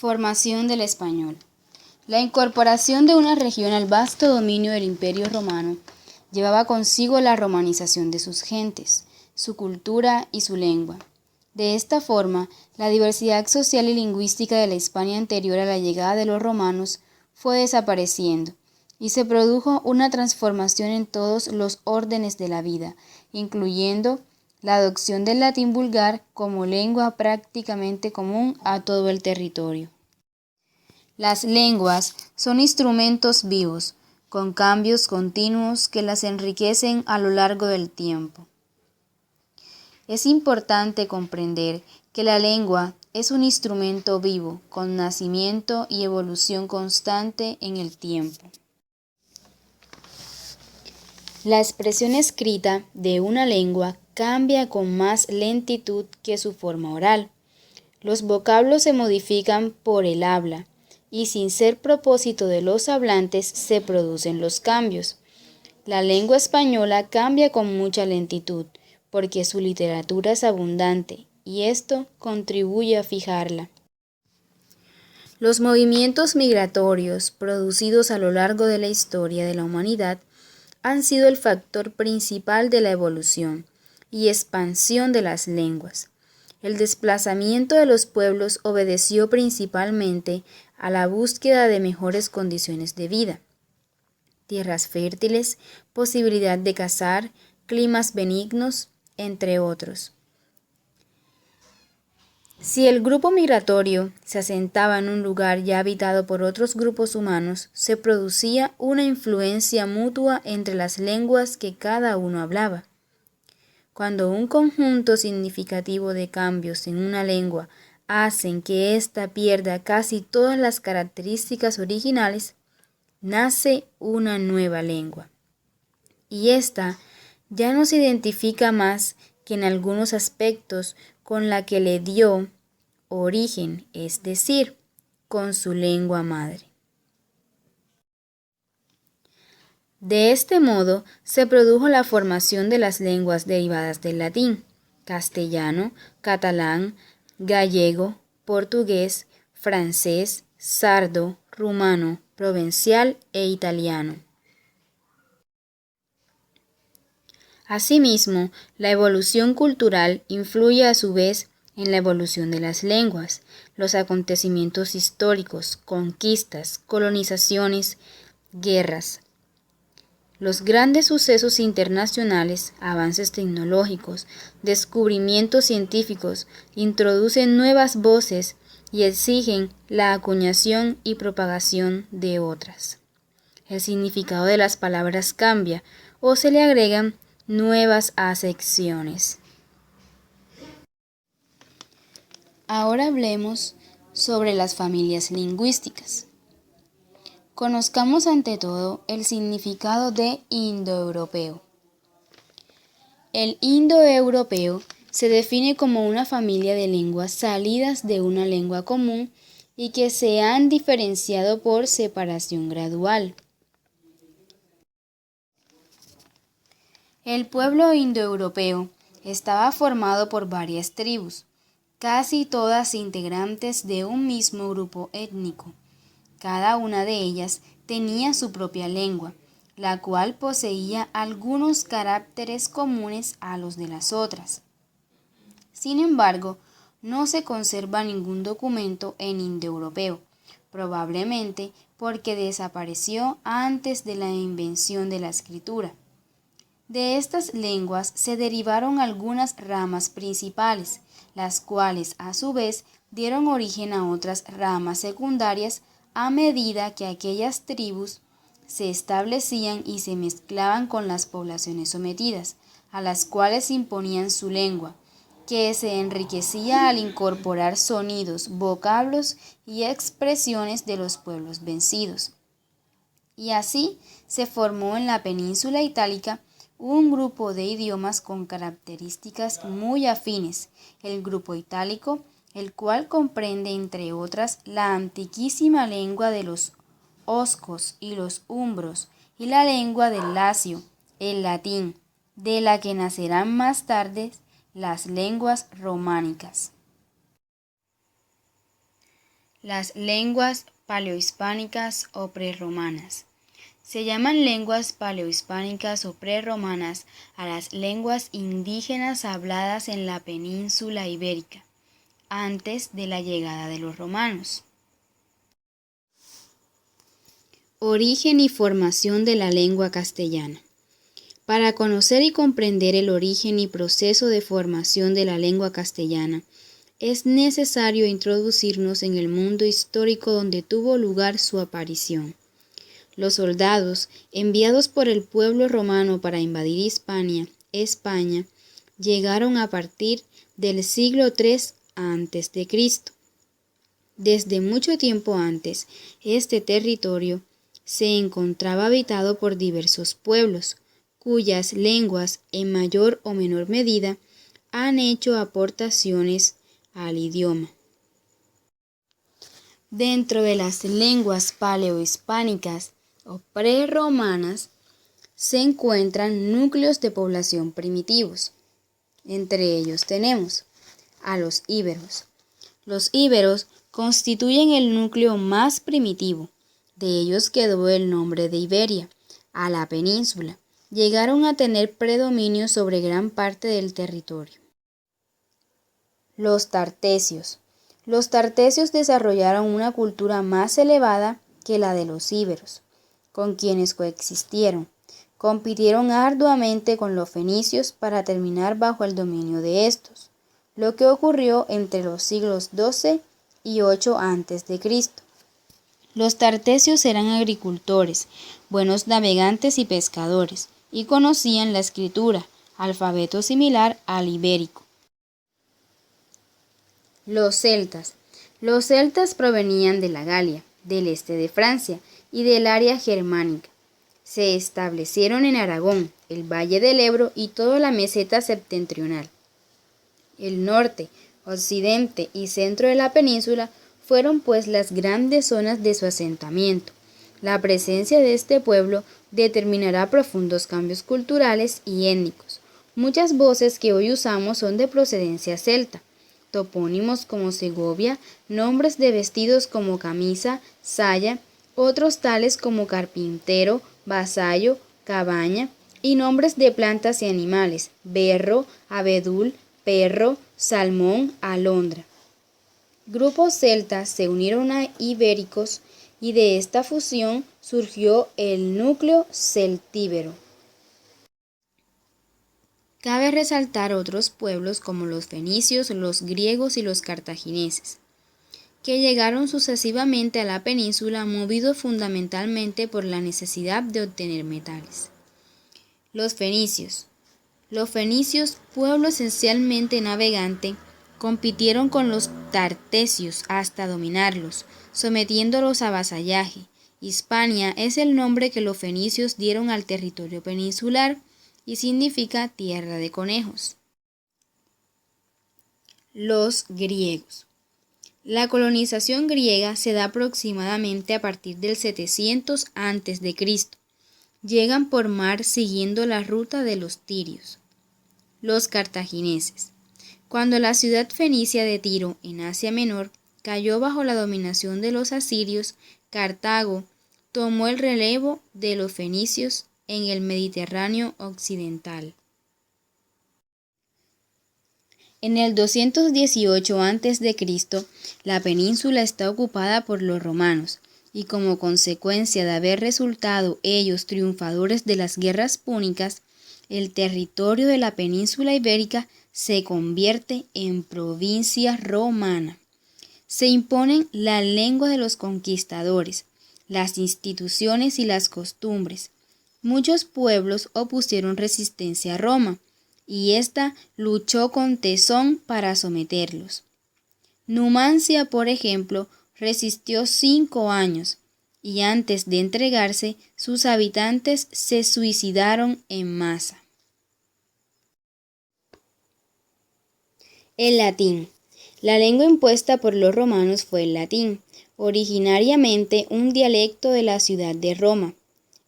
Formación del español. La incorporación de una región al vasto dominio del Imperio Romano llevaba consigo la romanización de sus gentes, su cultura y su lengua. De esta forma, la diversidad social y lingüística de la Hispania anterior a la llegada de los romanos fue desapareciendo, y se produjo una transformación en todos los órdenes de la vida, incluyendo la adopción del latín vulgar como lengua prácticamente común a todo el territorio. Las lenguas son instrumentos vivos, con cambios continuos que las enriquecen a lo largo del tiempo. Es importante comprender que la lengua es un instrumento vivo, con nacimiento y evolución constante en el tiempo. La expresión escrita de una lengua cambia con más lentitud que su forma oral. Los vocablos se modifican por el habla, y sin ser propósito de los hablantes se producen los cambios. La lengua española cambia con mucha lentitud, porque su literatura es abundante, y esto contribuye a fijarla. Los movimientos migratorios producidos a lo largo de la historia de la humanidad han sido el factor principal de la evolución y expansión de las lenguas. El desplazamiento de los pueblos obedeció principalmente a la búsqueda de mejores condiciones de vida, tierras fértiles, posibilidad de cazar, climas benignos, entre otros. Si el grupo migratorio se asentaba en un lugar ya habitado por otros grupos humanos, se producía una influencia mutua entre las lenguas que cada uno hablaba. Cuando un conjunto significativo de cambios en una lengua hacen que ésta pierda casi todas las características originales, nace una nueva lengua. Y ésta ya no se identifica más que en algunos aspectos con la que le dio origen, es decir, con su lengua madre. De este modo se produjo la formación de las lenguas derivadas del latín: castellano, catalán, gallego, portugués, francés, sardo, rumano, provencial e italiano. Asimismo, la evolución cultural influye a su vez en la evolución de las lenguas. Los acontecimientos históricos, conquistas, colonizaciones, guerras, los grandes sucesos internacionales, avances tecnológicos, descubrimientos científicos, introducen nuevas voces y exigen la acuñación y propagación de otras. El significado de las palabras cambia o se le agregan nuevas acepciones. Ahora hablemos sobre las familias lingüísticas. Conozcamos ante todo el significado de indoeuropeo. El indoeuropeo se define como una familia de lenguas salidas de una lengua común y que se han diferenciado por separación gradual. El pueblo indoeuropeo estaba formado por varias tribus, casi todas integrantes de un mismo grupo étnico. Cada una de ellas tenía su propia lengua, la cual poseía algunos caracteres comunes a los de las otras. Sin embargo, no se conserva ningún documento en indoeuropeo, probablemente porque desapareció antes de la invención de la escritura. De estas lenguas se derivaron algunas ramas principales, las cuales a su vez dieron origen a otras ramas secundarias a medida que aquellas tribus se establecían y se mezclaban con las poblaciones sometidas, a las cuales imponían su lengua, que se enriquecía al incorporar sonidos, vocablos y expresiones de los pueblos vencidos. Y así se formó en la península itálica un grupo de idiomas con características muy afines, el grupo itálico, el cual comprende, entre otras, la antiquísima lengua de los oscos y los umbros, y la lengua del lacio, el latín, de la que nacerán más tarde las lenguas románicas. Las lenguas paleohispánicas o prerromanas. Se llaman lenguas paleohispánicas o prerromanas a las lenguas indígenas habladas en la península ibérica, antes de la llegada de los romanos. Origen y formación de la lengua castellana. Para conocer y comprender el origen y proceso de formación de la lengua castellana, es necesario introducirnos en el mundo histórico donde tuvo lugar su aparición. Los soldados, enviados por el pueblo romano para invadir España, llegaron a partir del siglo III a.C. Desde mucho tiempo antes, este territorio se encontraba habitado por diversos pueblos, cuyas lenguas, en mayor o menor medida, han hecho aportaciones al idioma. Dentro de las lenguas paleohispánicas o prerromanas se encuentran núcleos de población primitivos. Entre ellos tenemos a los íberos. Los íberos constituyen el núcleo más primitivo. De ellos quedó el nombre de Iberia, a la península. Llegaron a tener predominio sobre gran parte del territorio. Los tartesios. Los tartesios desarrollaron una cultura más elevada que la de los íberos, con quienes coexistieron. Compitieron arduamente con los fenicios para terminar bajo el dominio de estos, lo que ocurrió entre los siglos XII y VIII a.C. Los tartesios eran agricultores, buenos navegantes y pescadores, y conocían la escritura, alfabeto similar al ibérico. Los celtas. Los celtas provenían de la Galia, del este de Francia y del área germánica. Se establecieron en Aragón, el Valle del Ebro y toda la meseta septentrional. El norte, occidente y centro de la península fueron pues las grandes zonas de su asentamiento. La presencia de este pueblo determinará profundos cambios culturales y étnicos. Muchas voces que hoy usamos son de procedencia celta. Topónimos como Segovia, nombres de vestidos como camisa, saya, otros tales como carpintero, vasallo, cabaña, y nombres de plantas y animales, berro, abedul, perro, salmón, alondra. Grupos celtas se unieron a ibéricos y de esta fusión surgió el núcleo celtíbero. Cabe resaltar otros pueblos como los fenicios, los griegos y los cartagineses, que llegaron sucesivamente a la península movidos fundamentalmente por la necesidad de obtener metales. Los fenicios. Los fenicios, pueblo esencialmente navegante, compitieron con los tartesios hasta dominarlos, sometiéndolos a vasallaje. Hispania es el nombre que los fenicios dieron al territorio peninsular y significa tierra de conejos. Los griegos. La colonización griega se da aproximadamente a partir del 700 a.C. Llegan por mar siguiendo la ruta de los tirios. Los cartagineses. Cuando la ciudad fenicia de Tiro, en Asia Menor, cayó bajo la dominación de los asirios, Cartago tomó el relevo de los fenicios en el Mediterráneo occidental. En el 218 a.C., la península está ocupada por los romanos, y como consecuencia de haber resultado ellos triunfadores de las guerras púnicas, el territorio de la península ibérica se convierte en provincia romana. Se imponen la lengua de los conquistadores, las instituciones y las costumbres. Muchos pueblos opusieron resistencia a Roma, y ésta luchó con tesón para someterlos. Numancia, por ejemplo, resistió 5 años, y antes de entregarse, sus habitantes se suicidaron en masa. El latín. La lengua impuesta por los romanos fue el latín, originariamente un dialecto de la ciudad de Roma,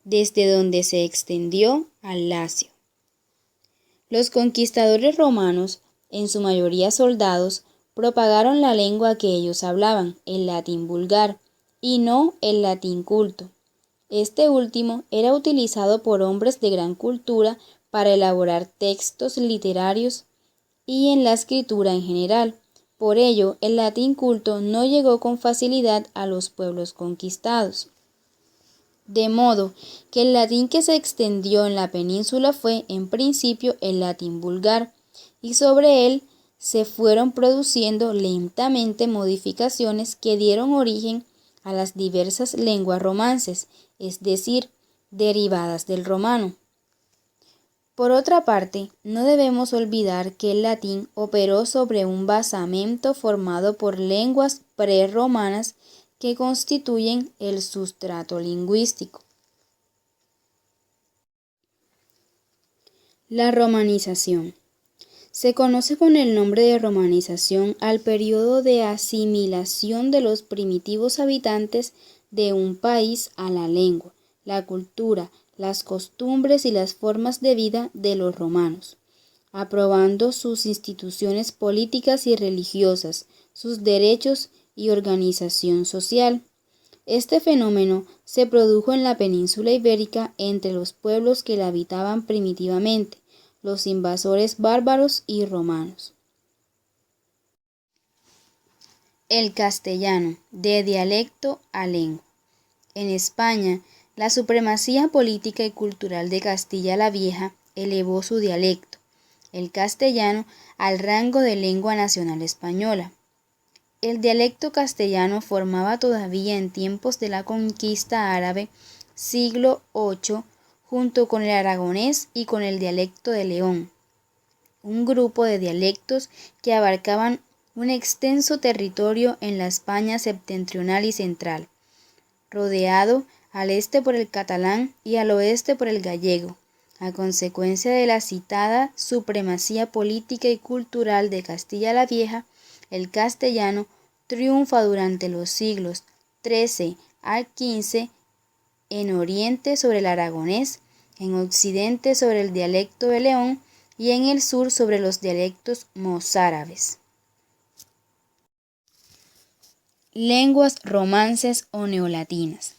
desde donde se extendió al Lacio. Los conquistadores romanos, en su mayoría soldados, propagaron la lengua que ellos hablaban, el latín vulgar, y no el latín culto. Este último era utilizado por hombres de gran cultura para elaborar textos literarios y en la escritura en general. Por ello, el latín culto no llegó con facilidad a los pueblos conquistados. De modo que el latín que se extendió en la península fue, en principio, el latín vulgar, y sobre él se fueron produciendo lentamente modificaciones que dieron origen a las diversas lenguas romances, es decir, derivadas del romano. Por otra parte, no debemos olvidar que el latín operó sobre un basamento formado por lenguas prerromanas que constituyen el sustrato lingüístico. La romanización. Se conoce con el nombre de romanización al periodo de asimilación de los primitivos habitantes de un país a la lengua, la cultura, las costumbres y las formas de vida de los romanos, aprobando sus instituciones políticas y religiosas, sus derechos y organización social. Este fenómeno se produjo en la península ibérica entre los pueblos que la habitaban primitivamente, los invasores bárbaros y romanos. El castellano, de dialecto a lengua. En España, la supremacía política y cultural de Castilla la Vieja elevó su dialecto, el castellano, al rango de lengua nacional española. El dialecto castellano formaba todavía en tiempos de la conquista árabe, siglo VIII, junto con el aragonés y con el dialecto de León, un grupo de dialectos que abarcaban un extenso territorio en la España septentrional y central, rodeado al este por el catalán y al oeste por el gallego, a consecuencia de la citada supremacía política y cultural de Castilla la Vieja. El castellano triunfa durante los siglos XIII al XV en Oriente sobre el aragonés, en Occidente sobre el dialecto de León y en el sur sobre los dialectos mozárabes. Lenguas romances o neolatinas.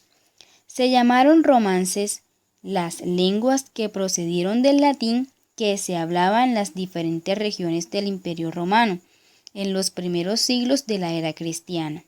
Se llamaron romances las lenguas que procedieron del latín que se hablaba en las diferentes regiones del Imperio Romano en los primeros siglos de la era cristiana.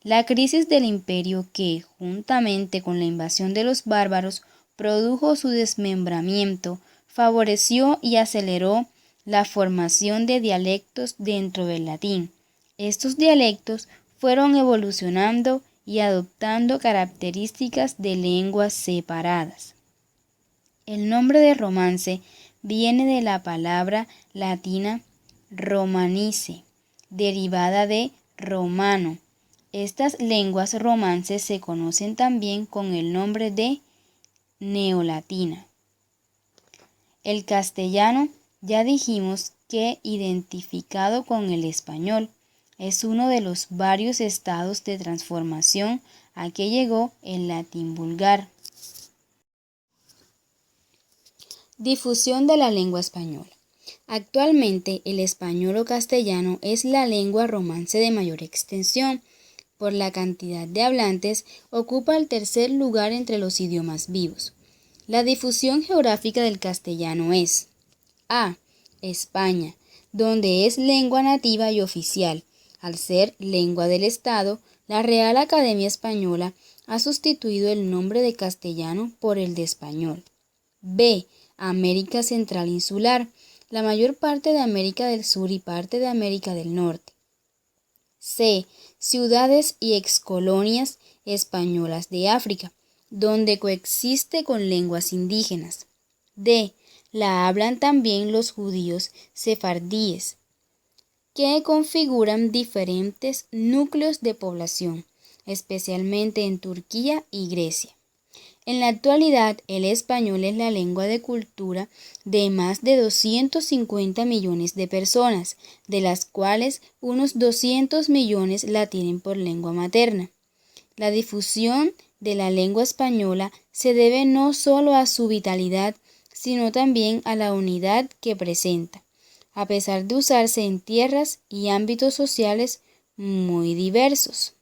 La crisis del imperio que, juntamente con la invasión de los bárbaros, produjo su desmembramiento, favoreció y aceleró la formación de dialectos dentro del latín. Estos dialectos fueron evolucionando y adoptando características de lenguas separadas. El nombre de romance viene de la palabra latina romanice, derivada de romano. Estas lenguas romances se conocen también con el nombre de neolatina. El castellano, ya dijimos que identificado con el español, es uno de los varios estados de transformación a que llegó el latín vulgar. Difusión de la lengua española. Actualmente el español o castellano es la lengua romance de mayor extensión. Por la cantidad de hablantes, ocupa el tercer lugar entre los idiomas vivos. La difusión geográfica del castellano es: A. España, donde es lengua nativa y oficial. Al ser lengua del Estado, la Real Academia Española ha sustituido el nombre de castellano por el de español. B. América Central Insular, la mayor parte de América del Sur y parte de América del Norte. C. Ciudades y excolonias españolas de África, donde coexiste con lenguas indígenas. D. La hablan también los judíos sefardíes, que configuran diferentes núcleos de población, especialmente en Turquía y Grecia. En la actualidad, el español es la lengua de cultura de más de 250 millones de personas, de las cuales unos 200 millones la tienen por lengua materna. La difusión de la lengua española se debe no solo a su vitalidad, sino también a la unidad que presenta, a pesar de usarse en tierras y ámbitos sociales muy diversos.